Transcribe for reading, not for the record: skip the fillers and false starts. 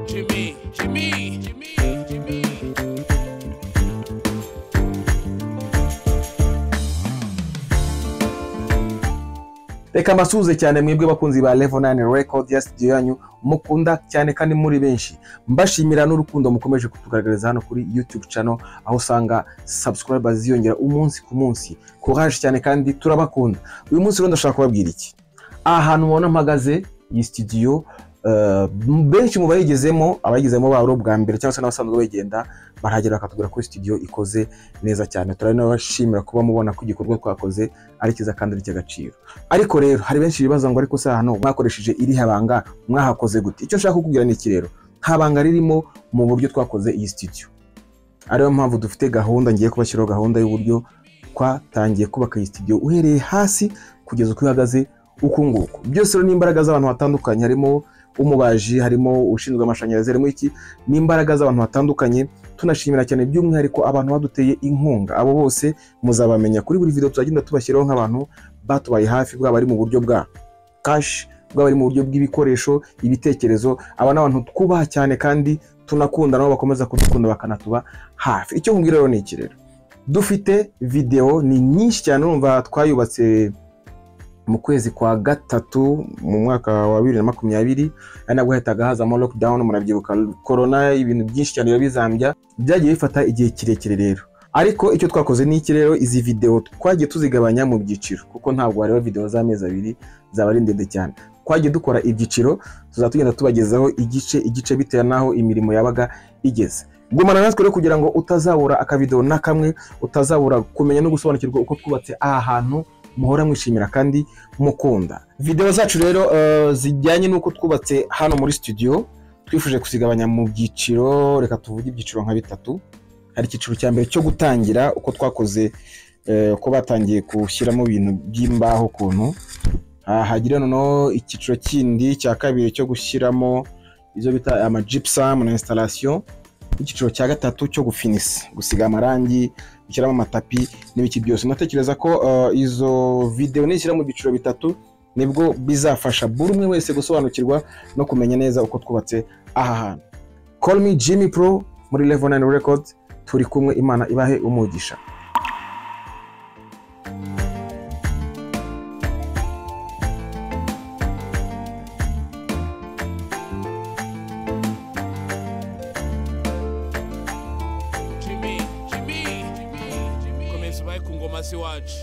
Jimmy. Reka mbasuhuze cyane mwebwe bakunzi ba Level 9 Record ya studio yanyu mukunda cyane kandi muri benshi. Mbashimira n'urukundo mukomeje kutugaragariza hano kuri YouTube channel, aho usanga subscribers ziyongera umunsi ku munsi. Courage cyane kandi turabakunda. Uyu munsi rero ndashaka kubabwira iki. Ahantu mubona mpagaze iyi studio, benshi mu bayigezemo baro bwa mbere cyangwa se n'abasanzwe bagenda barahagera bakatubwira ko studio ikoze neza cyane. Turabashimira kuba mubona ko igikorwa twakoze ari kiza kandi ari cy'agaciro. Ariko rero hari benshi bibaza ngo ariko se hano mwakoresheje iri habanga mwahakoze gute? Icyo nshaka kukubwira ni iki rero, nta banga ririmo mu buryo twakoze iyi studio. Ariyo mpamvu dufite gahunda, ngiye kubashyiraho gahunda y'uburyo twatangiye kubaka iyi studio uhereye hasi kugeza uko ihagaze uko nguko. Byose rero n'imbaraga z'abantu batandukanye, harimo umubaji, harimo ushinzwe amashanyarazi, harimo iki, n'imbaraga z'abantu batandukanye. Tunashimira cyane by'umwihariko abantu baduteye inkunga. Abo bose muzabamenya kuri buri video tuzagenda tubashyiraho nk'abantu batubaye hafi, bwa bari mu buryo bwa cash, bwa bari mu buryo bw'ibikoresho, ibitekerezo. Aba n'abantu twubaha cyane kandi tunakunda, nabo bakomeza kudukunda bakanatuba hafi. Icyo nkubwira rero ni iki rero, dufite video ni nyinshi cyane. Urumva twayubatse mu kwezi kwa gatatu mu mwaka wa 2020, ari nabwo hahitaga hazamo lockdown, murabyibuka corona, ibintu byinshi cyane birabizambya, byagiye bifata igihe kirekire rero. Ariko icyo twakoze ni iki rero, izi video twagiye tuzigabanya mu byiciro, kuko ntabwo hariho video z'amezi abiri zaba ari ndende cyane. Twagiye dukora ibyiciro, tuzatugenda tubagezaho igice bitewe naho imirimo yabaga igeze. Gumana natwe rero kugira ngo utazabura akavideo na kamwe, utazabura kumenya no gusobanukirwa uko twubatse aha hantu muhora mwishimira kandi mukunda. Video zacu rero zijyanye nuko twubatse hano muri studio, twifuje kusigabanya mu byiciro. Reka tuvuge ibyiciro nka bitatu. Hari icyiciro cya mbere cyo gutangira uko twakoze, ko batangiye gushyiramo ibintu by'imbaho kuntu. Hagira noneho icyiciro kindi cya kabiri cyo gushyiramo izo bita ama gypsum na installation. Icyiciro cya gatatu cyo gufinisa, gusiga amarangi, gushyiramo amatapi n'ibiki byose. Natekereza ko izo video nishyira mu byiciro bitatu nibwo bizafasha buri umwe wese gusobanukirwa no kumenya neza uko twubatse aha hantu. Call me Jimmy Pro muri Level 9 Records. Turi kumwe, Imana ibahe umugisha. Jimmy. Komeza ubaye ku ngoma si wacu.